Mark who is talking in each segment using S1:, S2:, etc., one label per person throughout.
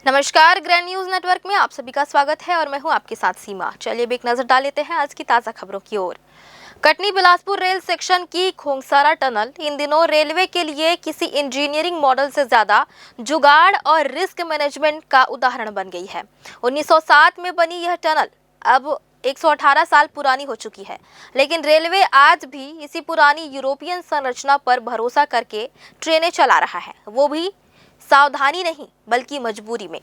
S1: नमस्कार, grand news network में आप सभी का स्वागत है और मैं हूं आपके साथ सीमा। चलिए अब एक नजर डाल लेते हैं आज की ताजा खबरों की ओर। कटनी बिलासपुर रेल सेक्शन की खोंगसारा टनल इन दिनों रेलवे के लिए किसी इंजीनियरिंग मॉडल से ज्यादा जुगाड़ और रिस्क मैनेजमेंट का उदाहरण बन गई है। 1907 में बनी यह टनल अब 118 साल पुरानी हो चुकी है, लेकिन रेलवे आज भी इसी पुरानी यूरोपियन संरचना पर भरोसा करके ट्रेनें चला रहा है, वो भी सावधानी नहीं बल्कि मजबूरी में।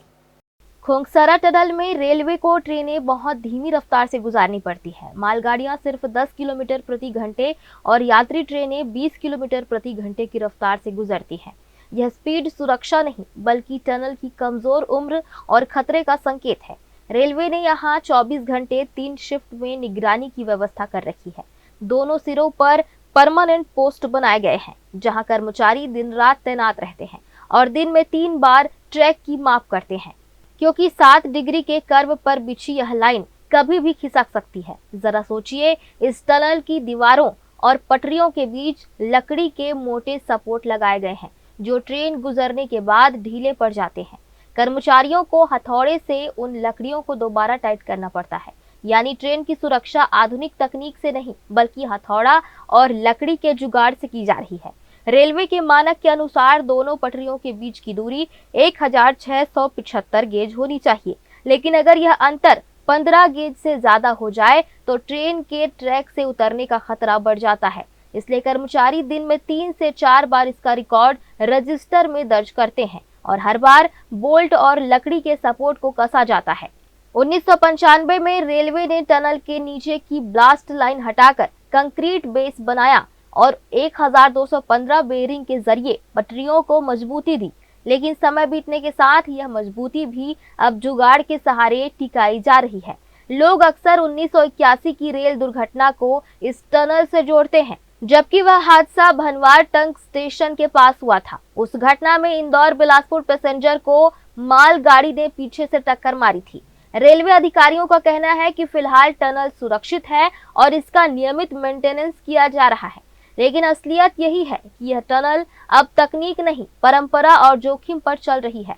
S1: खोंगसारा टनल में रेलवे को ट्रेनें बहुत धीमी रफ्तार से गुजारनी पड़ती है। मालगाड़ियां सिर्फ 10 किलोमीटर प्रति घंटे और यात्री ट्रेनें 20 किलोमीटर प्रति घंटे की रफ्तार से गुजरती हैं। यह स्पीड सुरक्षा नहीं बल्कि टनल की कमजोर उम्र और खतरे का संकेत है। रेलवे ने यहाँ 24 घंटे 3 शिफ्ट में निगरानी की व्यवस्था कर रखी है। दोनों सिरों पर परमानेंट पोस्ट बनाए गए हैं, जहाँ कर्मचारी दिन रात तैनात रहते हैं और दिन में 3 बार ट्रैक की माप करते हैं, क्योंकि 7 डिग्री के कर्व पर बिछी यह लाइन कभी भी खिसक सकती है। जरा सोचिए, इस टनल की दीवारों और पटरियों के बीच लकड़ी के मोटे सपोर्ट लगाए गए हैं, जो ट्रेन गुजरने के बाद ढीले पड़ जाते हैं। कर्मचारियों को हथौड़े से उन लकड़ियों को दोबारा टाइट करना पड़ता है। यानी ट्रेन की सुरक्षा आधुनिक तकनीक से नहीं बल्कि हथौड़ा और लकड़ी के जुगाड़ से की जा रही है। रेलवे के मानक के अनुसार दोनों पटरियों के बीच की दूरी 1675 गेज होनी चाहिए, लेकिन अगर यह अंतर 15 गेज से ज्यादा हो जाए तो ट्रेन के ट्रैक से उतरने का खतरा बढ़ जाता है। इसलिए कर्मचारी दिन में 3 से 4 बार इसका रिकॉर्ड रजिस्टर में दर्ज करते हैं और हर बार बोल्ट और लकड़ी के सपोर्ट को कसा जाता है। 1995 में रेलवे ने टनल के नीचे की ब्लास्ट लाइन हटाकर कंक्रीट बेस बनाया और 1215 बेरिंग के जरिए पटरियों को मजबूती दी, लेकिन समय बीतने के साथ यह मजबूती भी अब जुगाड़ के सहारे टिकाई जा रही है। लोग अक्सर 1981 की रेल दुर्घटना को इस टनल से जोड़ते हैं, जबकि वह हादसा भनवार टंक स्टेशन के पास हुआ था। उस घटना में इंदौर बिलासपुर पैसेंजर को मालगाड़ी ने पीछे से टक्कर मारी थी। रेलवे अधिकारियों का कहना है कि फिलहाल टनल सुरक्षित है और इसका नियमित मेंटेनेंस किया जा रहा है, लेकिन असलियत यही है कि यह टनल अब तकनीक नहीं, परंपरा और जोखिम पर चल रही है।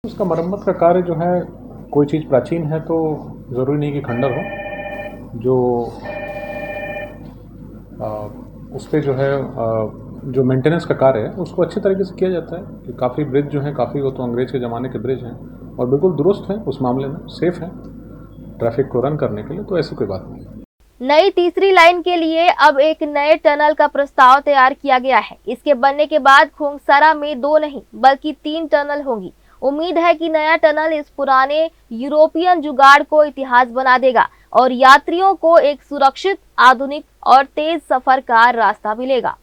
S2: उसका मरम्मत का कार्य जो है, कोई चीज़ प्राचीन है तो ज़रूरी नहीं कि खंडर हो। जो उस पर जो है जो मेंटेनेंस का कार्य है उसको अच्छी तरीके से किया जाता है कि काफ़ी ब्रिज जो है, काफ़ी वो तो अंग्रेज़ के ज़माने के ब्रिज हैं और बिल्कुल दुरुस्त हैं, उस मामले में सेफ़ हैं ट्रैफिक को रन करने के लिए, तो ऐसी कोई बात नहीं।
S1: नई तीसरी लाइन के लिए अब एक नए टनल का प्रस्ताव तैयार किया गया है। इसके बनने के बाद खोंगसारा में 2 नहीं बल्कि 3 टनल होंगी। उम्मीद है कि नया टनल इस पुराने यूरोपियन जुगाड़ को इतिहास बना देगा और यात्रियों को एक सुरक्षित, आधुनिक और तेज सफर का रास्ता मिलेगा।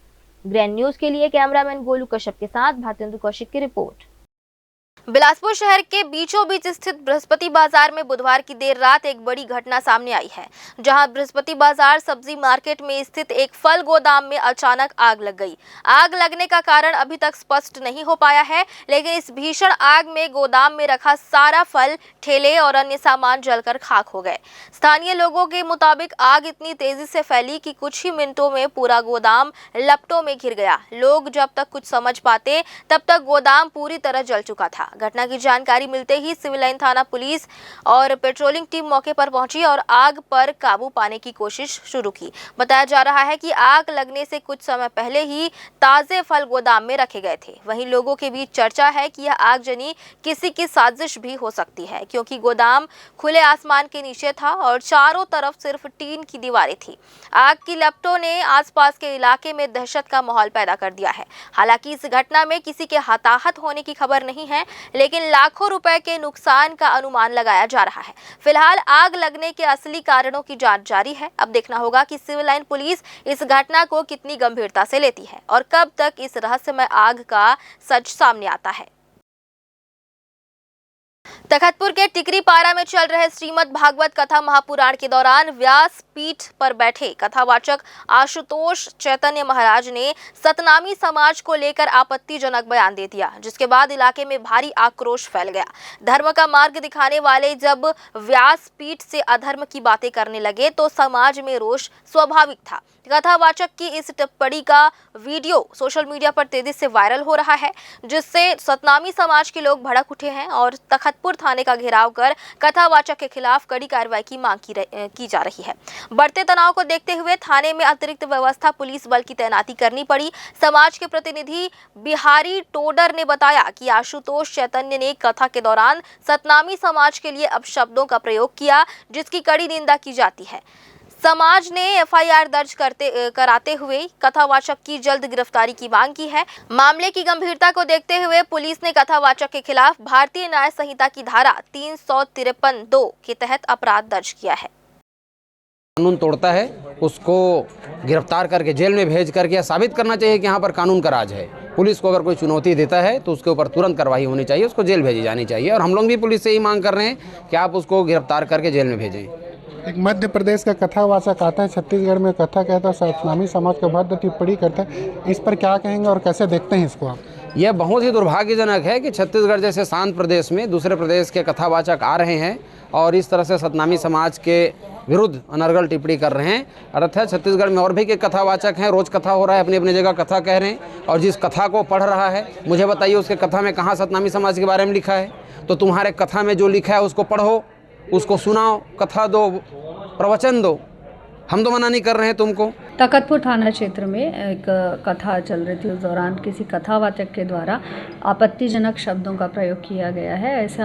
S1: ग्रैंड न्यूज के लिए कैमरामैन गोलू कश्यप के साथ भारतेंदु कौशिक की रिपोर्ट। बिलासपुर शहर के बीचों बीच स्थित बृहस्पति बाजार में बुधवार की देर रात एक बड़ी घटना सामने आई है, जहां बृहस्पति बाजार सब्जी मार्केट में स्थित एक फल गोदाम में अचानक आग लग गई। आग लगने का कारण अभी तक स्पष्ट नहीं हो पाया है, लेकिन इस भीषण आग में गोदाम में रखा सारा फल, ठेले और अन्य सामान जलकर खाक हो गए। स्थानीय लोगों के मुताबिक आग इतनी तेजी से फैली कि कुछ ही मिनटों में पूरा गोदाम लपटों में घिर गया। लोग जब तक कुछ समझ पाते तब तक गोदाम पूरी तरह जल चुका था। घटना की जानकारी मिलते ही सिविल लाइन थाना पुलिस और पेट्रोलिंग टीम मौके पर पहुंची और आग पर काबू पाने की कोशिश शुरू की। बताया जा रहा है कि आग लगने से कुछ समय पहले ही ताजे फल गोदाम में रखे गए थे। वहीं लोगों के बीच चर्चा है कि यह आगजनी किसी की साजिश भी हो सकती है, क्योंकि गोदाम खुले आसमान के नीचे था और चारों तरफ सिर्फ टीन की दीवारें थी। आग की लपटों ने आसपास के इलाके में दहशत का माहौल पैदा कर दिया है। हालांकि इस घटना में किसी के हताहत होने की खबर नहीं है, लेकिन लाखों रुपए के नुकसान का अनुमान लगाया जा रहा है। फिलहाल आग लगने के असली कारणों की जांच जारी है। अब देखना होगा कि सिविल लाइन पुलिस इस घटना को कितनी गंभीरता से लेती है और कब तक इस रहस्यमय आग का सच सामने आता है। तखतपुर के टिकरी पारा में चल रहे श्रीमद् भागवत कथा महापुराण के दौरान व्यास पीठ पर बैठे कथावाचक आशुतोष चैतन्य महाराज ने सतनामी समाज को लेकर आपत्तिजनक बयान दे दिया, जिसके बाद इलाके में भारी आक्रोश फैल गया। धर्म का मार्ग दिखाने वाले जब व्यास पीठ से अधर्म की बातें करने लगे तो समाज में रोष स्वाभाविक था। कथावाचक की इस टिप्पणी का वीडियो सोशल मीडिया पर तेजी से वायरल हो रहा है, जिससे सतनामी समाज के लोग भड़क उठे हैं और तखतपुर थाने का घेराव कर कथावाचक के खिलाफ कड़ी कार्रवाई की मांग की जा रही है। बढ़ते तनाव को देखते हुए थाने में अतिरिक्त व्यवस्था पुलिस बल की तैनाती करनी पड़ी। समाज के प्रतिनिधि बिहारी टोडर ने बताया कि आशुतोष चैतन्य ने कथा के दौरान सतनामी समाज के लिए अपशब्दों का प्रयोग किया, जिसकी कड़ी निंदा की जाती है। समाज ने एफआईआर दर्ज कराते हुए कथावाचक की जल्द गिरफ्तारी की मांग की है। मामले की गंभीरता को देखते हुए पुलिस ने कथावाचक के खिलाफ भारतीय न्याय संहिता की धारा 353(2) के तहत अपराध दर्ज किया है।
S3: कानून तोड़ता है उसको गिरफ्तार करके जेल में भेज करके यह साबित करना चाहिए कि यहाँ पर कानून का राज है। पुलिस को अगर कोई चुनौती देता है तो उसके ऊपर तुरंत कार्रवाई होनी चाहिए, उसको जेल भेजी जानी चाहिए। और हम लोग भी पुलिस से ही मांग कर रहे हैं कि आप उसको गिरफ्तार करके जेल में भेजें।
S4: एक मध्य प्रदेश का कथावाचक आता है, छत्तीसगढ़ में कथा कहता है, सतनामी समाज के भद्र टिप्पणी करता है, इस पर क्या कहेंगे और कैसे देखते हैं इसको आप?
S3: यह बहुत ही दुर्भाग्यजनक है कि छत्तीसगढ़ जैसे शांत प्रदेश में दूसरे प्रदेश के कथावाचक आ रहे हैं और इस तरह से सतनामी समाज के विरुद्ध अनर्गल टिप्पणी कर रहे हैं। अर्थ है छत्तीसगढ़ में और भी के कथावाचक हैं, रोज कथा हो रहा है, अपनी अपनी जगह कथा कह रहे हैं। और जिस कथा को पढ़ रहा है, मुझे बताइए उसके कथा में कहाँ सतनामी समाज के बारे में लिखा है? तो तुम्हारे कथा में जो लिखा है उसको पढ़ो, उसको सुनाओ, कथा दो, प्रवचन दो। हम तो मना नहीं कर रहे हैं तुमको।
S5: तखतपुर थाना क्षेत्र में एक कथा चल रही थी, उस दौरान किसी कथावाचक के द्वारा आपत्तिजनक शब्दों का प्रयोग किया गया है। ऐसा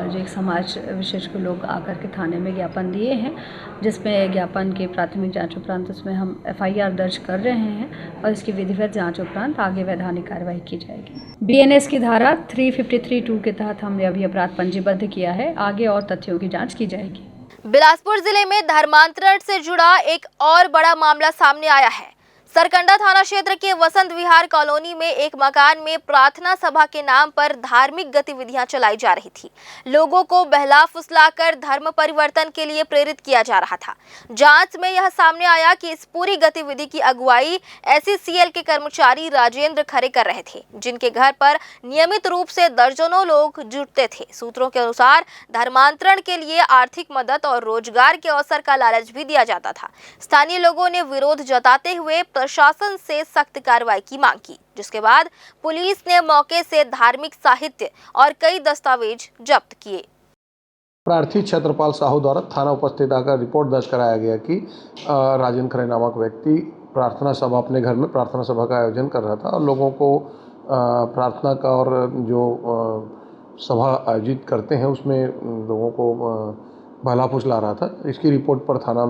S5: जो एक समाज विशेष के लोग आकर के थाने में ज्ञापन दिए हैं, जिसमें ज्ञापन की प्राथमिक जांच उपरांत उसमें हम एफआईआर दर्ज कर रहे हैं और इसकी विधिवत जांच उपरांत आगे वैधानिक कार्रवाई की जाएगी। बीएनएस की धारा 353(2) के तहत हमने अभी अपराध पंजीबद्ध किया है। आगे और तथ्यों की जाँच की जाएगी।
S1: बिलासपुर जिले में धर्मांतरण से जुड़ा एक और बड़ा मामला सामने आया है। सरकंडा थाना क्षेत्र के वसंत विहार कॉलोनी में एक मकान में प्रार्थना सभा के नाम पर धार्मिक गतिविधियां चलाई जा रही थी। लोगों को बहला फुसलाकर धर्म परिवर्तन के लिए प्रेरित किया जा रहा था। जांच में यह सामने आया कि इस पूरी गतिविधि की अगुवाई एसईसीएल के कर्मचारी राजेंद्र खरे कर रहे थे, जिनके घर पर नियमित रूप से दर्जनों लोग जुटते थे। सूत्रों के अनुसार धर्मांतरण के लिए आर्थिक मदद और रोजगार के अवसर का लालच भी दिया जाता था। स्थानीय लोगों ने विरोध जताते हुए प्रशासन से सख्त कार्रवाई की मांग की, जिसके बाद पुलिस ने मौके से धार्मिक साहित्य और कई दस्तावेज जब्त किए।
S6: प्रार्थी छत्रपाल साहू द्वारा थाना उपस्थित आकर रिपोर्ट दर्ज कराया गया कि राजेंद्र खरे नामक व्यक्ति प्रार्थना सभा अपने घर में प्रार्थना सभा का आयोजन कर रहा था और लोगों को प्रार्थना का और जो सभा आयोजित करते हैं उसमें लोगों को भला फुसला रहा था। इसकी रिपोर्ट पर थाना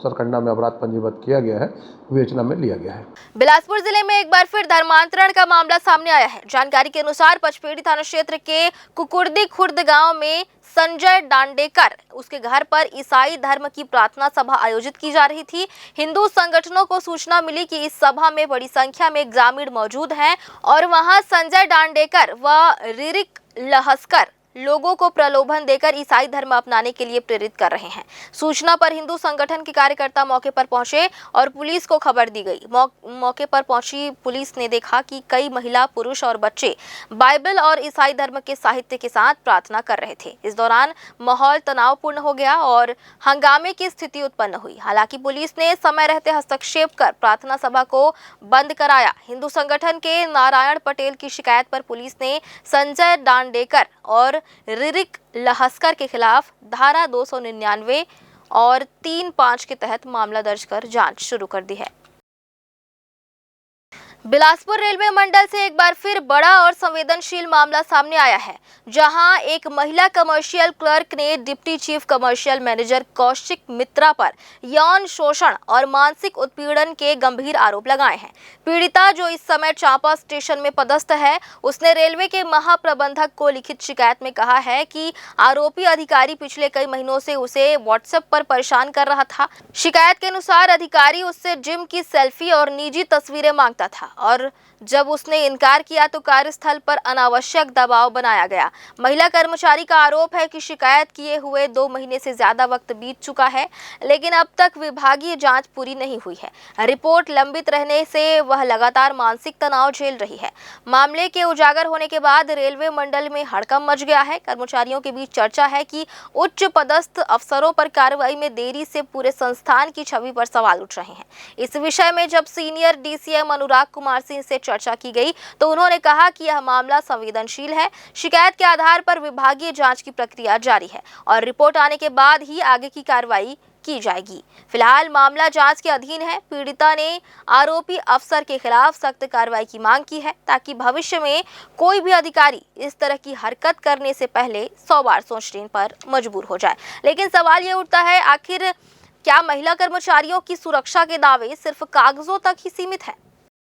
S6: सरकंडा में अपराध पंजीबद्ध किया गया है, विवेचना में लिया गया है। बिलासपुर जिले में एक बार फिर धर्मांतरण का मामला सामने आया है। जानकारी के अनुसार पचपेड़ी थाना क्षेत्र के कुकुर्दी खुर्द गांव में संजय डांडेकर, उसके घर पर ईसाई धर्म की प्रार्थना सभा आयोजित की जा रही थी। हिंदू संगठनों को सूचना मिली कि इस सभा में बड़ी संख्या में ग्रामीण मौजूद हैं और वहां संजय डांडेकर व रिरिक लहस्कर लोगों को प्रलोभन देकर ईसाई धर्म अपनाने के लिए प्रेरित कर रहे हैं। सूचना पर हिंदू संगठन के कार्यकर्ता मौके पर पहुंचे और पुलिस को खबर दी गई। मौके पर पहुंची पुलिस ने देखा कि कई महिला, पुरुष और बच्चे बाइबल और ईसाई धर्म के साहित्य के साथ प्रार्थना कर रहे थे। इस दौरान माहौल तनावपूर्ण हो गया और हंगामे की स्थिति उत्पन्न हुई। हालांकि पुलिस ने समय रहते हस्तक्षेप कर प्रार्थना सभा को बंद कराया। हिंदू संगठन के नारायण पटेल की शिकायत पर पुलिस ने संजय डांडेकर और रिरिक लहस्कर के खिलाफ धारा 299 और 3(5) के तहत मामला दर्ज कर जांच शुरू कर दी है। बिलासपुर रेलवे मंडल से एक बार फिर बड़ा और संवेदनशील मामला सामने आया है, जहां एक महिला कमर्शियल क्लर्क ने deputy chief commercial manager Kaushik Mitra पर यौन शोषण और मानसिक उत्पीड़न के गंभीर आरोप लगाए हैं। पीड़िता, जो इस समय चांपा स्टेशन में पदस्थ है, उसने रेलवे के महाप्रबंधक को लिखित शिकायत में कहा है कि आरोपी अधिकारी पिछले कई महीनों से उसे व्हाट्सएप पर परेशान कर रहा था। शिकायत के अनुसार अधिकारी उससे जिम की सेल्फी और निजी तस्वीरें मांगता था
S1: और जब उसने इनकार किया तो कार्यस्थल पर अनावश्यक दबाव बनाया गया। महिला कर्मचारी का आरोप है कि शिकायत किए हुए 2 महीने से ज्यादा वक्त बीत चुका है, लेकिन अब तक विभागीय जांच पूरी नहीं हुई है। रिपोर्ट लंबित रहने से वह लगातार मानसिक तनाव झेल रही है। मामले के उजागर होने के बाद रेलवे मंडल में हड़कंप मच गया है। कर्मचारियों के बीच चर्चा है कि उच्च पदस्थ अफसरों पर कार्रवाई में देरी से पूरे संस्थान की छवि पर सवाल उठ रहे हैं। इस विषय में जब सीनियर DCM अनुराग कुमार सिंह से चर्चा की गई तो उन्होंने कहा कि यह मामला संवेदनशील है। शिकायत के आधार पर विभागीय जांच की प्रक्रिया जारी है और रिपोर्ट आने के बाद ही आगे की कार्रवाई की जाएगी। फिलहाल मामला जांच के अधीन है। पीड़िता ने आरोपी अफसर के खिलाफ सख्त कार्रवाई की मांग की है ताकि भविष्य में कोई भी अधिकारी इस तरह की हरकत करने से पहले 100 बार सोचने पर मजबूर हो जाए। लेकिन सवाल ये उठता है, आखिर क्या महिला कर्मचारियों की सुरक्षा के दावे सिर्फ कागजों तक ही सीमित है?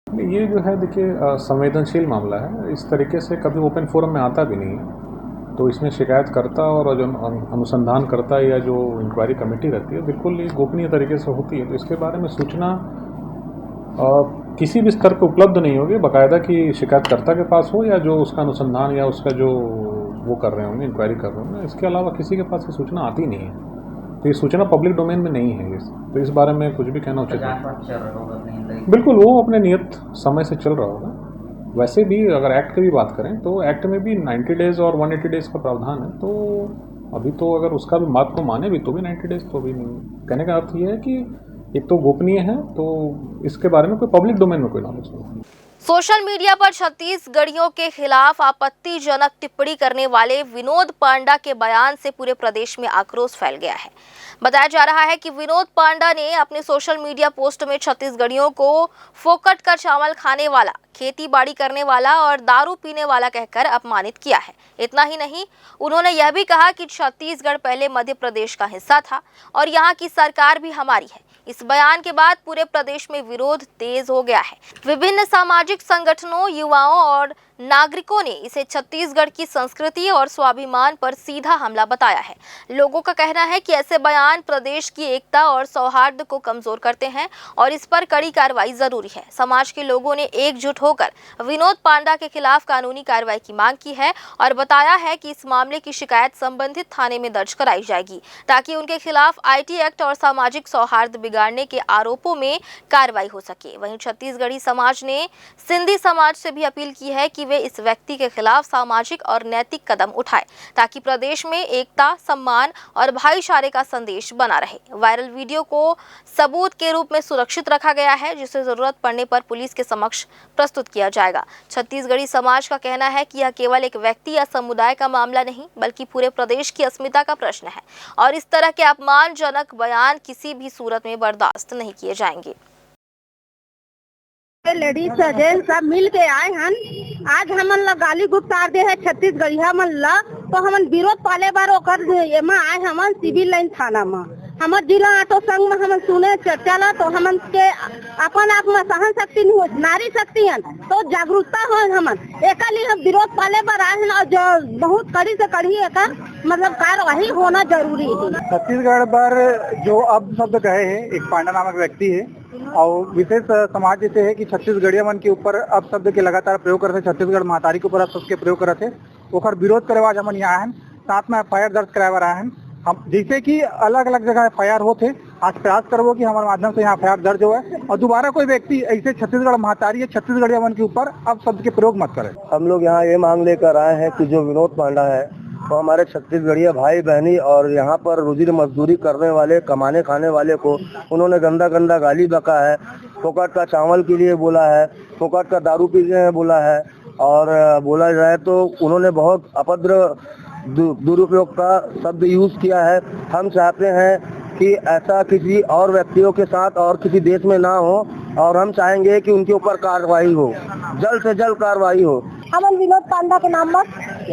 S2: ये जो है देखिए संवेदनशील मामला है, इस तरीके से कभी ओपन फोरम में आता भी नहीं है। तो इसमें शिकायतकर्ता और जो अनुसंधानकर्ता या जो इंक्वायरी कमेटी रहती है बिल्कुल ये गोपनीय तरीके से होती है। तो इसके बारे में सूचना किसी भी स्तर पर उपलब्ध नहीं होगी, बाकायदा कि शिकायतकर्ता के पास हो या जो उसका अनुसंधान या उसका जो वो कर रहे होंगे, इंक्वायरी कर रहे होंगे। इसके अलावा किसी के पास ये सूचना आती नहीं है। तो ये सूचना पब्लिक डोमेन में नहीं है। तो इस बारे में कुछ भी कहना उचित नहीं। बिल्कुल वो अपने नियत समय से चल रहा होगा। वैसे भी अगर एक्ट की भी बात करें तो एक्ट में भी 90 डेज़ और 180 डेज़ का प्रावधान है। तो अभी तो अगर उसका भी बात को माने भी तो भी 90 डेज़ तो भी नहीं। कहने का अर्थ ये है कि एक तो गोपनीय है, तो इसके बारे में कोई पब्लिक डोमेन में कोई नॉलेज नहीं।
S1: सोशल मीडिया पर छत्तीसगढ़ियों के खिलाफ आपत्तिजनक टिप्पणी करने वाले विनोद पांडा के बयान से पूरे प्रदेश में आक्रोश फैल गया है। बताया जा रहा है कि विनोद पांडा ने अपने सोशल मीडिया पोस्ट में छत्तीसगढ़ियों को फोकट कर चावल खाने वाला, खेती बाड़ी करने वाला और दारू पीने वाला कहकर अपमानित किया है। इतना ही नहीं, उन्होंने यह भी कहा कि छत्तीसगढ़ पहले मध्य प्रदेश का हिस्सा था और यहाँ की सरकार भी हमारी है। इस बयान के बाद पूरे प्रदेश में विरोध तेज हो गया है। विभिन्न सामाजिक संगठनों, युवाओं और नागरिकों ने इसे छत्तीसगढ़ की संस्कृति और स्वाभिमान पर सीधा हमला बताया है। लोगों का कहना है कि ऐसे बयान प्रदेश की एकता और सौहार्द को कमजोर करते हैं और इस पर कड़ी कार्रवाई जरूरी है। समाज के लोगों ने एकजुट होकर विनोद पांडा के खिलाफ कानूनी कार्रवाई की मांग की है और बताया है कि इस मामले की शिकायत संबंधित थाने में दर्ज कराई जाएगी ताकि उनके खिलाफ IT एक्ट और सामाजिक सौहार्द बिगाड़ने के आरोपों में कार्रवाई हो सके। वहीं छत्तीसगढ़ी समाज ने सिंधी समाज से भी अपील की है कि वे इस व्यक्ति के खिलाफ सामाजिक और नैतिक कदम उठाए ताकि प्रदेश में एकता, सम्मान और भाईचारे का संदेश बना रहे। वायरल वीडियो को सबूत के रूप में सुरक्षित रखा गया है, जिसे जरूरत पड़ने पर पुलिस के समक्ष प्रस्तुत किया जाएगा। छत्तीसगढ़ी समाज का कहना है कि यह केवल एक व्यक्ति या समुदाय का मामला नहीं बल्कि पूरे प्रदेश की अस्मिता का प्रश्न है और इस तरह के अपमानजनक बयान किसी भी सूरत में बर्दाश्त नहीं किए जाएंगे।
S7: लेडीज जेंट्स सब मिल के आए हन। आज हमन ला गाली गुप्तार दे है छत्तीसगढ़िया मन ला, तो हमन विरोध पाले बार ओकर एमा आए हमन सिविल लाइन थाना में। हमर जिला ऑटो संघ में हमन सुने चर्चा ला, तो हमन के अपन आप में सहन शक्ति नहीं हो, नारी शक्ति हन, तो जागरूकता हो हमन एक लिए हम विरोध पाले बार आए हैं और जो बहुत कड़ी से कड़ी एक मतलब कार्यवाही होना जरूरी है।
S8: छत्तीसगढ़ पर जो अब शब्द कहे हैं एक पांडा नामक व्यक्ति है और विशेष समाज जैसे है कि छत्तीसगढ़िया मन के ऊपर अब शब्द के लगातार प्रयोग करते, छत्तीसगढ़ महतारी के ऊपर अब शब्द के प्रयोग करते, ओकर विरोध करे आज हमन यहाँ हैं। साथ में FIR दर्ज कराए रहा है हम, जैसे कि अलग अलग जगह FIR होते। आज प्रयास करबो कि हमारे माध्यम से यहाँ FIR दर्ज हो और दोबारा कोई व्यक्ति ऐसे छत्तीसगढ़ महतारी या छत्तीसगढ़िया मन के ऊपर अब शब्द के प्रयोग मत करे।
S9: हम लोग यहाँ ये मांग लेकर आए हैं कि जो विनोद पांडा है वो हमारे छत्तीसगढ़िया भाई बहनी और यहाँ पर रोजी मजदूरी करने वाले, कमाने खाने वाले को उन्होंने गंदा गंदा गाली बका है। फोकट का चावल के लिए बोला है, फोकट का दारू पीने हैं बोला है और बोला जाए तो उन्होंने बहुत अपद्र दुरुपयोग का शब्द यूज किया है। हम चाहते हैं कि ऐसा किसी और व्यक्तियों के साथ और किसी देश में ना हो और हम चाहेंगे कि उनके ऊपर कार्रवाई हो, जल्द से जल्द कार्रवाई हो।
S7: हमन विनोद पांडा के नाम पर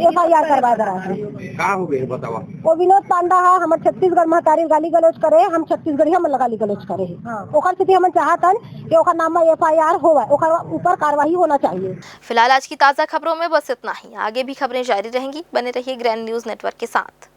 S7: FIR करवा रहा है।
S8: कहाँ हो गए बतावा?
S7: वो विनोद पांडा है हमारे छत्तीसगढ़ महतारी गाली गलौज करे, हम छत्तीसगढ़ी हम गाली गलौज करे। ओकर स्थिति हम चाहतन कि ओकर नाम में FIR होवे, ओकर ऊपर कार्रवाई होना चाहिए।
S1: फिलहाल आज की ताज़ा खबरों में बस इतना ही। आगे भी खबरें जारी रहेंगी। बने रहिए ग्रैंड न्यूज़ नेटवर्क के साथ।